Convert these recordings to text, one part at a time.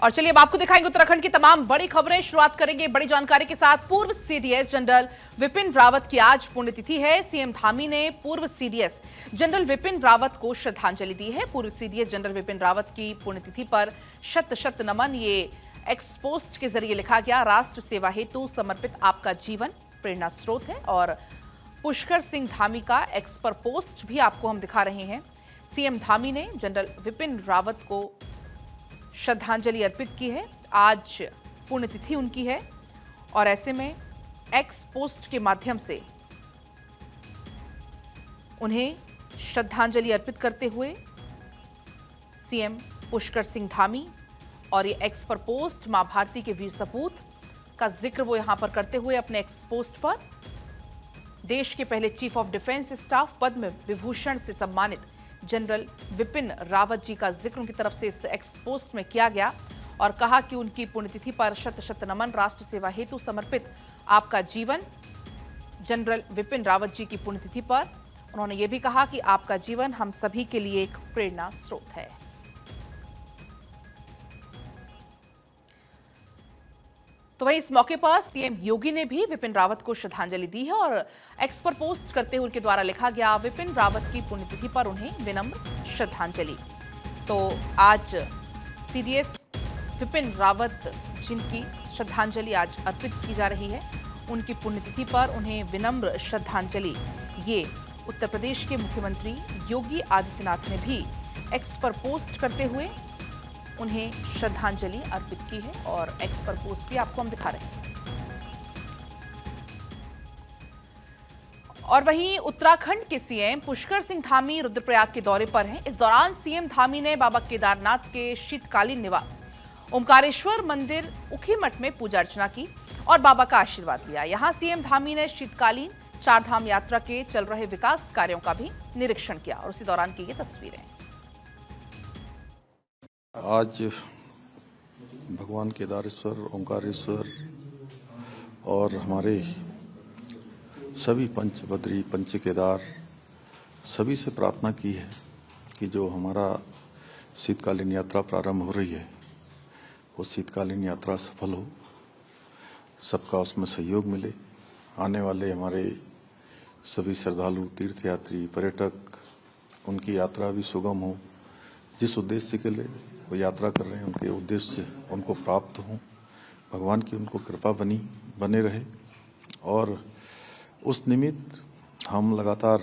और चलिए अब आपको दिखाएंगे उत्तराखंड की तमाम बड़ी खबरें। शुरुआत करेंगे बड़ी जानकारी के साथ। पूर्व सीडीएस जनरल विपिन रावत की आज पुण्यतिथि है। सीएम धामी ने पूर्व सीडीएस जनरल विपिन रावत को श्रद्धांजलि दी है। पूर्व सीडीएस जनरल विपिन रावत की पुण्यतिथि पर शत शत नमन। ये एक्स पोस्ट के जरिए लिखा गया। राष्ट्र सेवा हेतु समर्पित आपका जीवन प्रेरणा स्रोत है। और पुष्कर सिंह धामी का एक्स पर पोस्ट भी आपको हम दिखा रहे हैं। सीएम धामी ने जनरल विपिन रावत को श्रद्धांजलि अर्पित की है। आज पुण्यतिथि उनकी है और ऐसे में एक्स पोस्ट के माध्यम से उन्हें श्रद्धांजलि अर्पित करते हुए सीएम पुष्कर सिंह धामी और ये एक्स पर पोस्ट मां भारती के वीर सपूत का जिक्र वो यहां पर करते हुए अपने एक्स पोस्ट पर देश के पहले chief of defence staff Padma Vibhushan से सम्मानित जनरल विपिन रावत जी का जिक्र उनकी तरफ से इस एक्स पोस्ट में किया गया और कहा कि उनकी पुण्यतिथि पर शत शत नमन। राष्ट्र सेवा हेतु समर्पित आपका जीवन। जनरल विपिन रावत जी की पुण्यतिथि पर उन्होंने ये भी कहा कि आपका जीवन हम सभी के लिए एक प्रेरणा स्रोत है। तो वहीं इस मौके पर सीएम योगी ने भी विपिन रावत को श्रद्धांजलि दी है और एक्स पर पोस्ट करते हुए उनके द्वारा लिखा गया विपिन रावत की पुण्यतिथि पर उन्हें विनम्र श्रद्धांजलि। तो आज सीडीएस विपिन रावत जिनकी श्रद्धांजलि आज अर्पित की जा रही है, उनकी पुण्यतिथि पर उन्हें विनम्र श्रद्धांजलि, ये उत्तर प्रदेश के मुख्यमंत्री योगी आदित्यनाथ ने भी एक्स पर पोस्ट करते हुए उन्हें श्रद्धांजलि अर्पित की है और एक्स पर पोस्ट भी आपको हम दिखा रहे हैं। और वहीं उत्तराखंड के सीएम पुष्कर सिंह धामी रुद्रप्रयाग के दौरे पर हैं। इस दौरान सीएम धामी ने बाबा केदारनाथ के शीतकालीन निवास ओमकारेश्वर मंदिर उखीमठ में पूजा अर्चना की और बाबा का आशीर्वाद लिया। यहां सीएम धामी ने शीतकालीन चारधाम यात्रा के चल रहे विकास कार्यों का भी निरीक्षण किया और उसी दौरान की ये तस्वीरें। आज भगवान केदारेश्वर, ओंकारेश्वर और हमारे सभी पंच बद्री, पंच केदार सभी से प्रार्थना की है कि जो हमारा शीतकालीन यात्रा प्रारंभ हो रही है वो शीतकालीन यात्रा सफल हो, सबका उसमें सहयोग मिले। आने वाले हमारे सभी श्रद्धालु, तीर्थयात्री, पर्यटक, उनकी यात्रा भी सुगम हो। जिस उद्देश्य के लिए वो यात्रा कर रहे हैं उनके उद्देश्य उनको प्राप्त हों, भगवान की उनको कृपा बने रहे। और उस निमित्त हम लगातार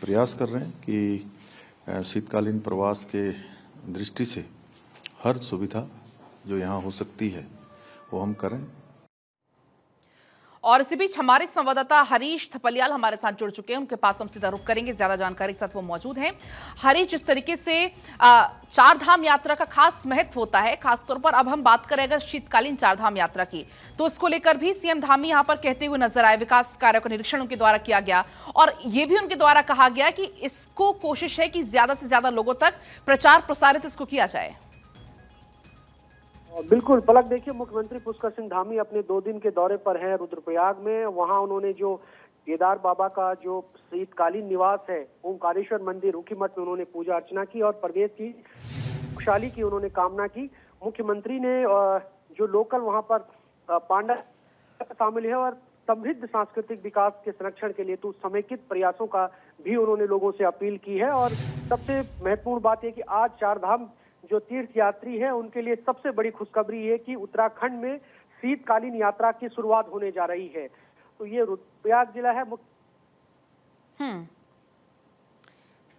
प्रयास कर रहे हैं कि शीतकालीन प्रवास के दृष्टि से हर सुविधा जो यहाँ हो सकती है वो हम करें। और इसी बीच हमारे संवाददाता हरीश थपलियाल हमारे साथ जुड़ चुके हैं। उनके पास हम सीधा रुख करेंगे, ज्यादा जानकारी के साथ वो मौजूद हैं। हरीश, जिस तरीके से चार धाम यात्रा का खास महत्व होता है, खासतौर पर अब हम बात करें अगर शीतकालीन चार धाम यात्रा की, तो इसको लेकर भी सीएम धामी यहां पर कहते हुए नजर आए। विकास कार्यों का निरीक्षण उनके द्वारा किया गया और ये भी उनके द्वारा कहा गया कि इसको कोशिश है कि ज्यादा से ज्यादा लोगों तक प्रचार प्रसारित इसको किया जाए। बिल्कुल पलक, देखिए मुख्यमंत्री पुष्कर सिंह धामी अपने 2 दिन के दौरे पर हैं रुद्रप्रयाग में। वहां उन्होंने जो केदार बाबा का जो शीतकालीन निवास है ओंकारेश्वर मंदिर उखीमठ में उन्होंने पूजा अर्चना की और प्रवेश की खुशहाली की उन्होंने कामना की। मुख्यमंत्री ने जो लोकल वहां पर पांडा शामिल है और समृद्ध सांस्कृतिक विकास के संरक्षण के लिए तो समेकित प्रयासों का भी उन्होंने लोगों से अपील की है। और सबसे महत्वपूर्ण बात यह कि आज चारधाम जो तीर्थ यात्री है उनके लिए सबसे बड़ी खुशखबरी है कि उत्तराखंड में शीतकालीन यात्रा की शुरुआत होने जा रही है। तो ये रुद्रप्रयाग जिला है।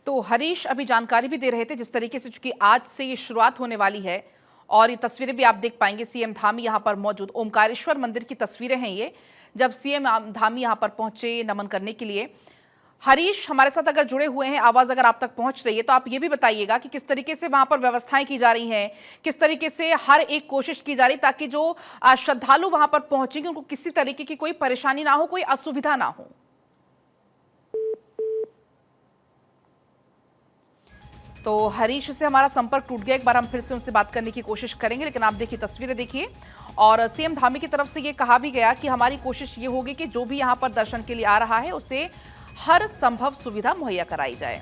तो हरीश अभी जानकारी भी दे रहे थे जिस तरीके से, चूंकि आज से ये शुरुआत होने वाली है और ये तस्वीरें भी आप देख पाएंगे। सीएम धामी यहां पर मौजूद, ओमकारेश्वर मंदिर की तस्वीरें हैं ये, जब सीएम धामी यहां पर पहुंचे नमन करने के लिए। हरीश हमारे साथ अगर जुड़े हुए हैं, आवाज अगर आप तक पहुंच रही है तो आप ये भी बताइएगा कि किस तरीके से वहां पर व्यवस्थाएं की जा रही हैं, किस तरीके से हर एक कोशिश की जा रही ताकि जो श्रद्धालु वहां पर पहुंचेंगे उनको किसी तरीके की कोई परेशानी ना हो, कोई असुविधा ना हो। तो हरीश से हमारा संपर्क टूट गया। एक बार हम फिर से उनसे बात करने की कोशिश करेंगे, लेकिन आप देखिए तस्वीरें देखिए। और सीएम धामी की तरफ से ये कहा भी गया कि हमारी कोशिश ये होगी कि जो भी यहां पर दर्शन के लिए आ रहा है उसे हर संभव सुविधा मुहैया कराई जाए।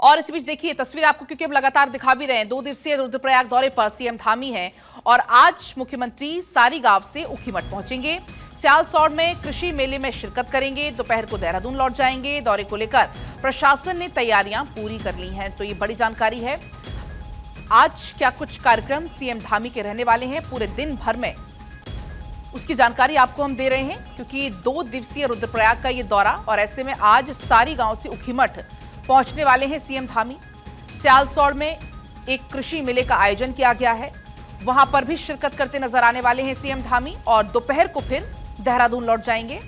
और इसी बीच देखिए तस्वीर आपको, क्योंकि हम लगातार दिखा भी रहे हैं, 2 दिवसीय रुद्रप्रयाग दौरे पर सीएम धामी हैं और आज मुख्यमंत्री सारीगांव से ऊखीमठ पहुंचेंगे। सियालसौड़ में कृषि मेले में शिरकत करेंगे, दोपहर को देहरादून लौट जाएंगे। दौरे को लेकर प्रशासन ने तैयारियां पूरी कर ली हैं, तो ये बड़ी जानकारी है। आज क्या कुछ कार्यक्रम सीएम धामी के रहने वाले हैं पूरे दिन भर में, उसकी जानकारी आपको हम दे रहे हैं, क्योंकि 2 दिवसीय रुद्रप्रयाग का ये दौरा और ऐसे में आज सारीगांव से ऊखीमठ पहुंचने वाले हैं सीएम धामी। सियालसौड़ में एक कृषि मेले का आयोजन किया गया है, वहां पर भी शिरकत करते नजर आने वाले हैं सीएम धामी और दोपहर को फिर देहरादून लौट जाएंगे।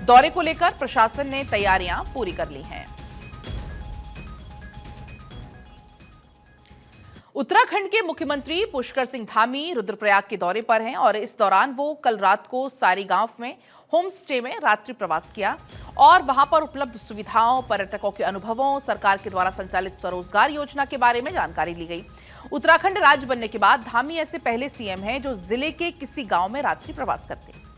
दौरे को लेकर प्रशासन ने तैयारियां पूरी कर ली हैं। उत्तराखंड के मुख्यमंत्री पुष्कर सिंह धामी रुद्रप्रयाग के दौरे पर हैं और इस दौरान वो कल रात को सारीगांव में होम स्टे में रात्रि प्रवास किया और वहां पर उपलब्ध सुविधाओं, पर्यटकों के अनुभवों, सरकार के द्वारा संचालित स्वरोजगार योजना के बारे में जानकारी ली गई। उत्तराखंड राज्य बनने के बाद धामी ऐसे पहले सीएम हैं जो जिले के किसी गांव में रात्रि प्रवास करते हैं।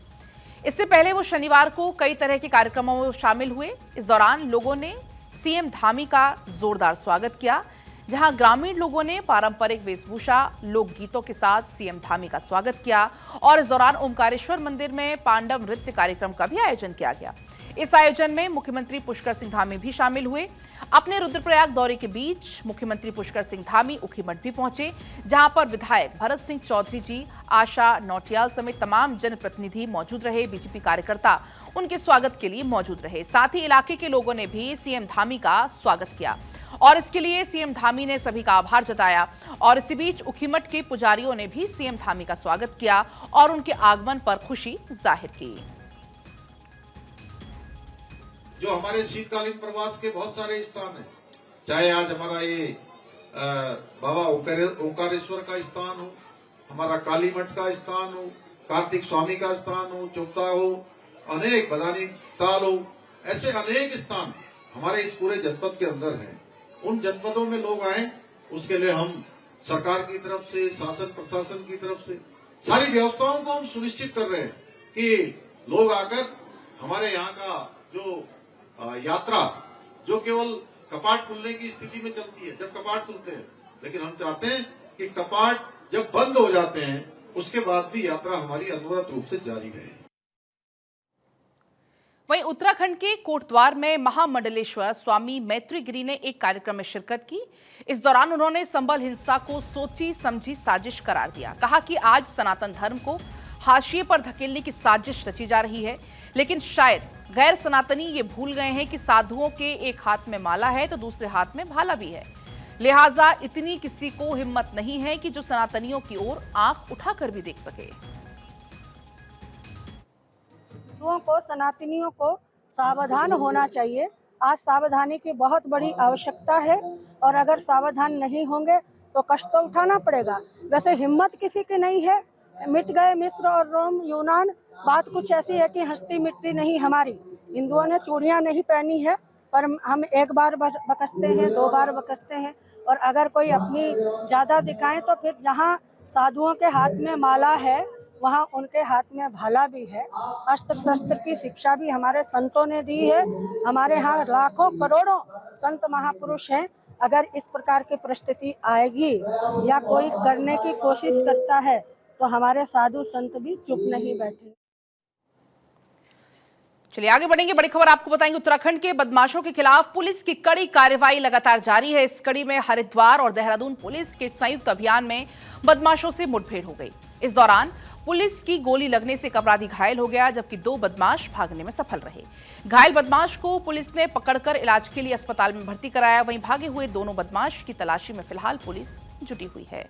इससे पहले वो शनिवार को कई तरह के कार्यक्रमों में शामिल हुए। इस दौरान लोगों ने सीएम धामी का जोरदार स्वागत किया, जहां ग्रामीण लोगों ने पारंपरिक वेशभूषा, लोकगीतों के साथ सीएम धामी का स्वागत किया और इस दौरान ओमकारेश्वर मंदिर में पांडव नृत्य कार्यक्रम का भी आयोजन किया गया। इस आयोजन में मुख्यमंत्री पुष्कर सिंह धामी भी शामिल हुए। अपने रुद्रप्रयाग दौरे के बीच मुख्यमंत्री पुष्कर सिंह धामी ऊखीमठ भी पहुंचे, जहां पर विधायक भरत सिंह चौधरी जी, आशा नौटियाल समेत तमाम जनप्रतिनिधि मौजूद रहे। बीजेपी कार्यकर्ता उनके स्वागत के लिए मौजूद रहे। साथ ही इलाके के लोगों ने भी सीएम धामी का स्वागत किया और इसके लिए सीएम धामी ने सभी का आभार जताया। और इसी बीच ऊखीमठ के पुजारियों ने भी सीएम धामी का स्वागत किया और उनके आगमन पर खुशी जाहिर की। जो हमारे शीतकालीन प्रवास के बहुत सारे स्थान हैं, चाहे आज हमारा ये बाबा ओंकारेश्वर का स्थान हो, हमारा काली मठ का स्थान हो, कार्तिक स्वामी का स्थान हो, चौथा हो, अनेक बदानी ताल हो, ऐसे अनेक स्थान हमारे इस पूरे जनपद के अंदर हैं। उन जनपदों में लोग आए, उसके लिए हम सरकार की तरफ से, शासन प्रशासन की तरफ से सारी व्यवस्थाओं को हम सुनिश्चित कर रहे हैं कि लोग आकर हमारे यहाँ का जो यात्रा, जो केवल कपाट खुलने की स्थिति में चलती है, जब कपाट खुलते हैं, लेकिन हम चाहते हैं कि कपाट जब बंद हो जाते हैं उसके बाद भी यात्रा हमारी अनवरत रूप से जारी रहे। वहीं उत्तराखंड के कोटद्वार में महामंडलेश्वर स्वामी मैत्रीगिरी ने एक कार्यक्रम में शिरकत की। इस दौरान उन्होंने संबल हिंसा को सोची समझी साजिश करार दिया। कहा कि आज सनातन धर्म को हाशिए पर धकेलने की साजिश रची जा रही है, लेकिन शायद गैर सनातनी ये भूल गए हैं कि साधुओं के एक हाथ में माला है तो दूसरे हाथ में भाला भी है। लिहाजा इतनी किसी को हिम्मत नहीं है कि जो सनातनियों की ओर आंख उठाकर भी देख सके। को, सनातनियों को सावधान होना चाहिए। आज सावधानी की बहुत बड़ी आवश्यकता है और अगर सावधान नहीं होंगे तो कष्ट तो उठाना पड़ेगा। वैसे हिम्मत किसी की नहीं है। मिट गए मिस्र और रोम, यूनान। बात कुछ ऐसी है कि हस्ती मिटती नहीं हमारी। हिंदुओं ने चूड़ियां नहीं पहनी है, पर हम एक बार बकसते हैं, 2 बार बकसते हैं, और अगर कोई अपनी ज़्यादा दिखाएं तो फिर जहां साधुओं के हाथ में माला है वहाँ उनके हाथ में भाला भी है। अस्त्र शस्त्र की शिक्षा भी हमारे संतों ने दी है। हमारे यहाँ लाखों करोड़ों संत महापुरुष हैं। अगर इस प्रकार की परिस्थिति आएगी या कोई करने की कोशिश करता है तो हमारे साधु संत भी चुप नहीं बैठे। चलिए आगे बढ़ेंगे। बड़ी खबर आपको बताएंगे। उत्तराखंड के बदमाशों के खिलाफ पुलिस की कड़ी कार्रवाई लगातार जारी है। इस कड़ी में हरिद्वार और देहरादून पुलिस के संयुक्त अभियान में बदमाशों से मुठभेड़ हो गई। इस दौरान पुलिस की गोली लगने से एक अपराधी घायल हो गया, जबकि 2 बदमाश भागने में सफल रहे। घायल बदमाश को पुलिस ने पकड़कर इलाज के लिए अस्पताल में भर्ती कराया। वहीं भागे हुए दोनों बदमाश की तलाशी में फिलहाल पुलिस जुटी हुई है।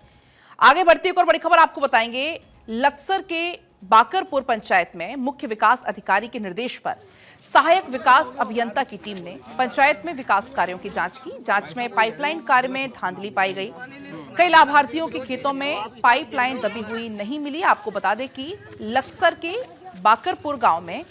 आगे बढ़ती एक और बड़ी खबर आपको बताएंगे। लक्सर के बाकरपुर पंचायत में मुख्य विकास अधिकारी के निर्देश पर सहायक विकास अभियंता की टीम ने पंचायत में विकास कार्यों की जांच की। जांच में पाइपलाइन कार्य में धांधली पाई गई। कई लाभार्थियों के खेतों में पाइपलाइन दबी हुई नहीं मिली। आपको बता दें कि लक्सर के बाकरपुर गांव में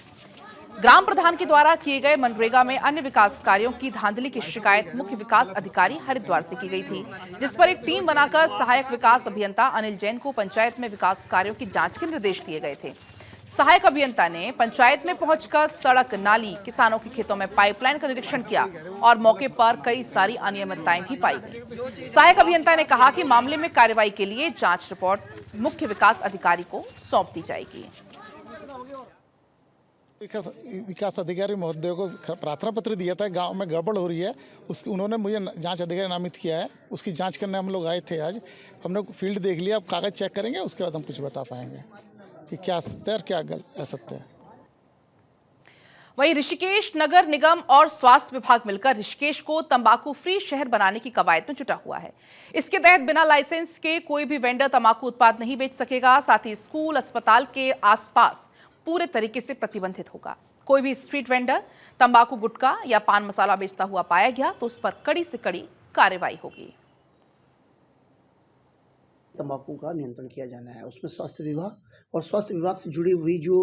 ग्राम प्रधान के द्वारा किए गए मनरेगा में अन्य विकास कार्यों की धांधली की शिकायत मुख्य विकास अधिकारी हरिद्वार से की गई थी, जिस पर एक टीम बनाकर सहायक विकास अभियंता अनिल जैन को पंचायत में विकास कार्यों की जांच के निर्देश दिए गए थे। सहायक अभियंता ने पंचायत में पहुंचकर सड़क, नाली, किसानों के खेतों में पाइपलाइन का निरीक्षण किया और मौके पर कई सारी अनियमितताएं भी पाई गई। सहायक अभियंता ने कहा कि मामले में कार्रवाई के लिए जांच रिपोर्ट मुख्य विकास अधिकारी को सौंप दी जाएगी। विकास अधिकारी महोदय को प्रार्थना पत्र दिया था, गांव में गड़बड़ हो रही है, उसकी उन्होंने मुझे जांच अधिकारी नामित किया है। उसकी जांच करने हम लोग आए थे आज। हमने फील्ड देख लिया, अब कागज चेक करेंगे, उसके बाद हम कुछ बता पाएंगे कि क्या सत्य है और क्या असत्य है। वहीं ऋषिकेश नगर निगम और स्वास्थ्य विभाग मिलकर ऋषिकेश को तंबाकू फ्री शहर बनाने की कवायद में जुटा हुआ है। इसके तहत बिना लाइसेंस के कोई भी वेंडर तंबाकू उत्पाद नहीं बेच सकेगा। साथ ही स्कूल, अस्पताल के आसपास पूरे तरीके से प्रतिबंधित होगा। कोई भी स्ट्रीट वेंडर तंबाकू, गुटखा या पान मसाला बेचता हुआ पाया गया तो उस पर कड़ी से कड़ी कार्रवाई होगी। तंबाकू का नियंत्रण किया जाना है। उसमें स्वास्थ्य विभाग और स्वास्थ्य विभाग से जुड़ी हुई जो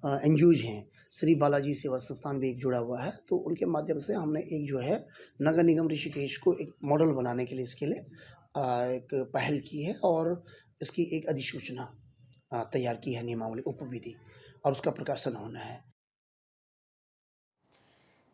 एनजीओज हैं, श्री बालाजी सेवा संस्थान भी एक जुड़ा हुआ है, तो उनके माध्यम से हमने एक जो है नगर निगम ऋषिकेश को एक मॉडल बनाने के लिए इसके लिए एक पहल की है और इसकी एक अधिसूचना तैयार की है, नियमावली, उपविधि, और उसका प्रकाशन होना है।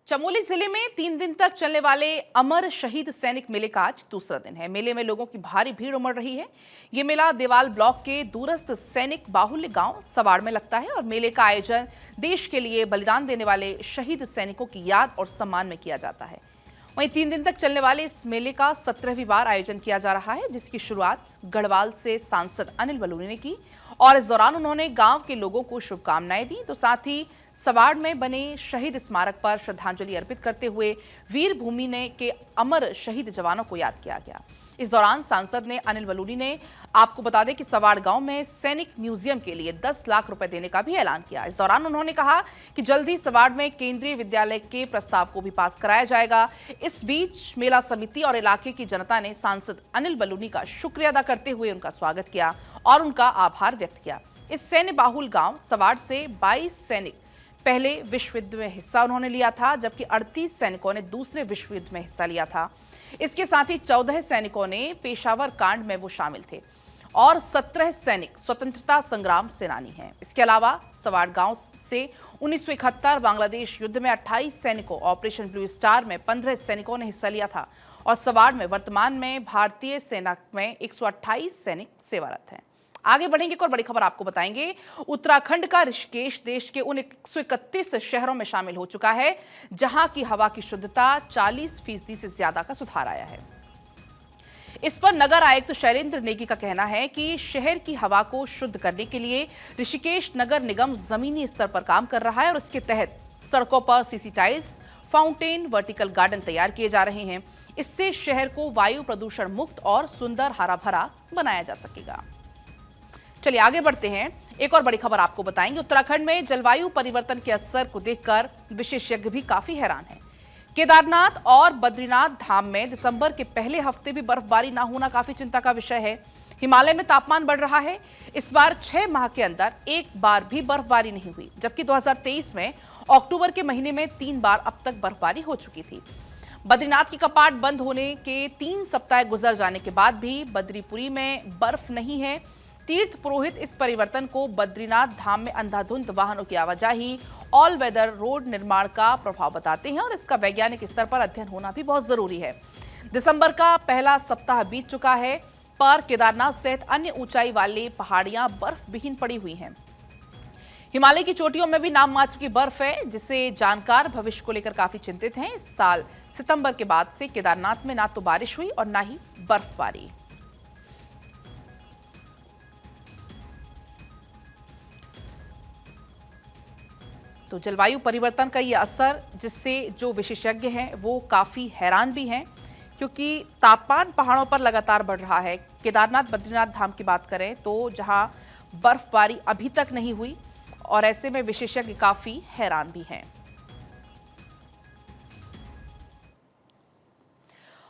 चमोली जिले में 3 दिन तक चलने वाले अमर शहीद सैनिक मेले का आज दूसरा दिन है। मेले में लोगों की भारी भीड़ उमड़ रही है। ये मेला देवाल ब्लॉक के दूरस्थ सैनिक बाहुल्य गांव सवाड़ में लगता है और मेले का आयोजन देश के लिए बलिदान देने वाले शहीद सैनिकों की याद और सम्मान में किया जाता है। वहीं 3 दिन तक चलने वाले इस मेले का 17वीं बार आयोजन किया जा रहा है, जिसकी शुरुआत गढ़वाल से सांसद अनिल बलूनी ने की और इस दौरान उन्होंने गांव के लोगों को शुभकामनाएं दी। तो साथ ही सवाड़ में बने शहीद स्मारक पर श्रद्धांजलि अर्पित करते हुए वीर भूमि ने के अमर शहीद जवानों को याद किया गया। इस दौरान सांसद ने अनिल बलूनी ने आपको बता दें कि सवाड़ गांव में सैनिक म्यूजियम के लिए 10 लाख रुपए देने का भी ऐलान किया। इस दौरान उन्होंने कहा कि जल्द ही सवाड़ में केंद्रीय विद्यालय के प्रस्ताव को भी पास कराया जाएगा। इस बीच मेला समिति और इलाके की जनता ने सांसद अनिल बलूनी का शुक्रिया अदा करते हुए उनका स्वागत किया और उनका आभार व्यक्त किया। इस सैन्य बाहुल गांव सवाड़ से 22 सैनिक पहले विश्व युद्ध में हिस्सा उन्होंने लिया था, जबकि 38 सैनिकों ने दूसरे विश्व युद्ध में हिस्सा लिया था। इसके साथ ही 14 सैनिकों ने पेशावर कांड में वो शामिल थे और 17 सैनिक स्वतंत्रता संग्राम सेनानी हैं। इसके अलावा सवाड़ गांव से 1971 बांग्लादेश युद्ध में 28 सैनिकों, ऑपरेशन ब्लू स्टार में 15 सैनिकों ने हिस्सा लिया था और सवाड़ में वर्तमान में भारतीय सेना में 128 सैनिक सेवारत हैं। आगे बढ़ेंगे, एक और बड़ी खबर आपको बताएंगे। उत्तराखंड का ऋषिकेश देश के उन 131 शहरों में शामिल हो चुका है जहां की हवा की शुद्धता 40% से ज्यादा का सुधार आया है। इस पर नगर आयुक्त शैलेंद्र नेगी का कहना है कि शहर की हवा को शुद्ध करने के लिए ऋषिकेश नगर निगम जमीनी स्तर पर काम कर रहा है और इसके तहत सड़कों पर CC tiles, fountain, vertical garden तैयार किए जा रहे हैं। इससे शहर को वायु प्रदूषण मुक्त और सुंदर हरा भरा बनाया जा सकेगा। चलिए आगे बढ़ते हैं, एक और बड़ी खबर आपको बताएंगे। उत्तराखंड में जलवायु परिवर्तन के असर को देखकर विशेषज्ञ भी काफी हैरान हैं। केदारनाथ और बद्रीनाथ धाम में दिसंबर के पहले हफ्ते भी बर्फबारी ना होना काफी चिंता का विषय है। हिमालय में तापमान बढ़ रहा है। इस बार 6 माह के अंदर एक बार भी बर्फबारी नहीं हुई, जबकि 2023 में अक्टूबर के महीने में 3 बार अब तक बर्फबारी हो चुकी थी। बद्रीनाथ की कपाट बंद होने के 3 सप्ताह गुजर जाने के बाद भी बद्रीपुरी में बर्फ नहीं है। तीर्थ पुरोहित इस परिवर्तन को बद्रीनाथ धाम में अंधाधुंध वाहनों की आवाजाही, ऑल वेदर रोड निर्माण का प्रभाव बताते हैं और इसका वैज्ञानिक स्तर पर अध्ययन होना भी बहुत जरूरी है। दिसंबर का पहला सप्ताह बीत चुका है, पर केदारनाथ सहित अन्य ऊंचाई वाली पहाड़ियां बर्फ विहीन पड़ी हुई हैं। हिमालय की चोटियों में भी नाम मात्र की बर्फ है, जिससे जानकार भविष्य को लेकर काफी चिंतित हैं। इस साल सितंबर के बाद से केदारनाथ में ना तो बारिश हुई और ना ही बर्फबारी। तो जलवायु परिवर्तन का ये असर, जिससे जो विशेषज्ञ हैं वो काफी हैरान भी हैं, क्योंकि तापमान पहाड़ों पर लगातार बढ़ रहा है। केदारनाथ, बद्रीनाथ धाम की बात करें तो जहां बर्फबारी अभी तक नहीं हुई और ऐसे में विशेषज्ञ काफी हैरान भी हैं।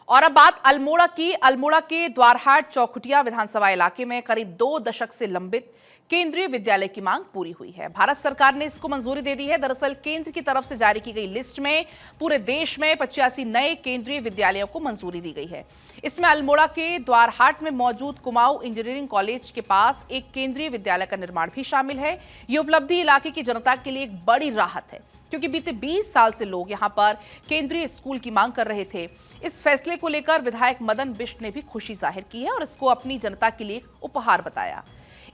और अब बात अल्मोड़ा की। अल्मोड़ा के द्वारहाट चौखुटिया विधानसभा इलाके में करीब 2 दशक से लंबित केंद्रीय विद्यालय की मांग पूरी हुई है। भारत सरकार ने इसको मंजूरी दे दी है। दरअसल केंद्र की तरफ से जारी की गई लिस्ट में पूरे देश में 85 नए केंद्रीय विद्यालयों को मंजूरी दी गई है। इसमें अल्मोड़ा के द्वारहाट में मौजूद कुमाऊं इंजीनियरिंग कॉलेज के पास एक केंद्रीय विद्यालय का निर्माण भी शामिल है। ये उपलब्धि इलाके की जनता के लिए एक बड़ी राहत है, क्योंकि बीते 20 साल से लोग यहां पर केंद्रीय स्कूल की मांग कर रहे थे। इस फैसले को लेकर विधायक मदन बिष्ट ने भी खुशी जाहिर की है और इसको अपनी जनता के लिए उपहार बताया।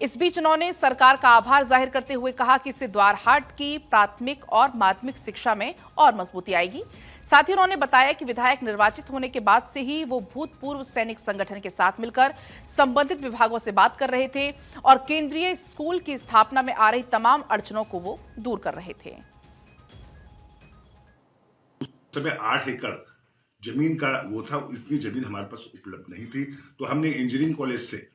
इस बीच उन्होंने सरकार का आभार जाहिर करते हुए कहा कि इससे द्वारहाट की प्राथमिक और माध्यमिक शिक्षा में और मजबूती आएगी। साथ ही उन्होंने बताया कि विधायक निर्वाचित होने के बाद से ही वो भूतपूर्व सैनिक संगठन के साथ मिलकर संबंधित विभागों से बात कर रहे थे और केंद्रीय स्कूल की स्थापना में आ रही तमाम अड़चनों को वो दूर कर रहे थे। समय 8 एकड़ जमीन का वो था, इतनी जमीन हमारे पास उपलब्ध नहीं थी, तो हमने इंजीनियरिंग कॉलेज से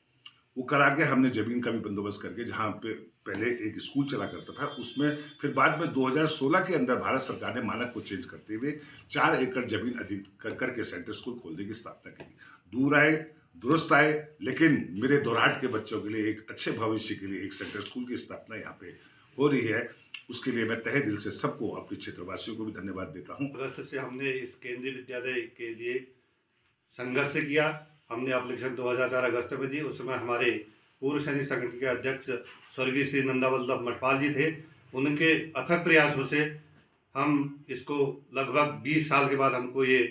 वो करा के हमने जमीन का भी बंदोबस्त करके, जहाँ पे पहले एक स्कूल चला करता था, उसमें फिर बाद में 2016 के अंदर भारत सरकार ने मानक को चेंज करते हुए 4 एकड़ जमीन अधिक करके सेंटर स्कूल खोलने की स्थापना की। दूर आए दुरुस्त आए, लेकिन मेरे द्वारहाट के बच्चों के लिए एक अच्छे भविष्य के लिए एक सेंटर स्कूल की स्थापना यहाँ पे हो रही है। उसके लिए मैं तहे दिल से सबको, अपने क्षेत्रवासियों को भी धन्यवाद देता हूँ। अगस्त से हमने इस केंद्रीय विद्यालय के लिए संघर्ष किया। हमने एप्लीकेशन 2004 अगस्त में दी। उस समय हमारे पूर्व सैनिक संगठन के अध्यक्ष स्वर्गीय श्री नंदा वल्लभ मठपाल जी थे। उनके अथक प्रयासों से हम इसको लगभग 20 साल के बाद हमको ये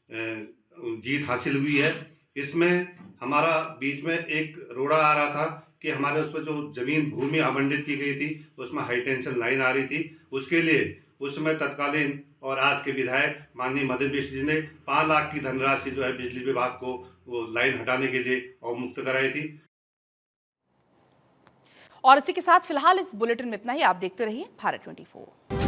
जीत हासिल हुई है। इसमें हमारा बीच में एक रोड़ा आ रहा था कि हमारे उस पर जो जमीन भूमि आवंटित की गई थी उसमें हाई टेंशन लाइन आ रही थी। उसके लिए उस समय तत्कालीन और आज के विधायक माननीय मदन बिष्ट जी ने 5 लाख की धनराशि जो है बिजली विभाग को वो लाइन हटाने के लिए अवमुक्त कराई थी। और इसी के साथ फिलहाल इस बुलेटिन में इतना ही। आप देखते रहिए भारत 24।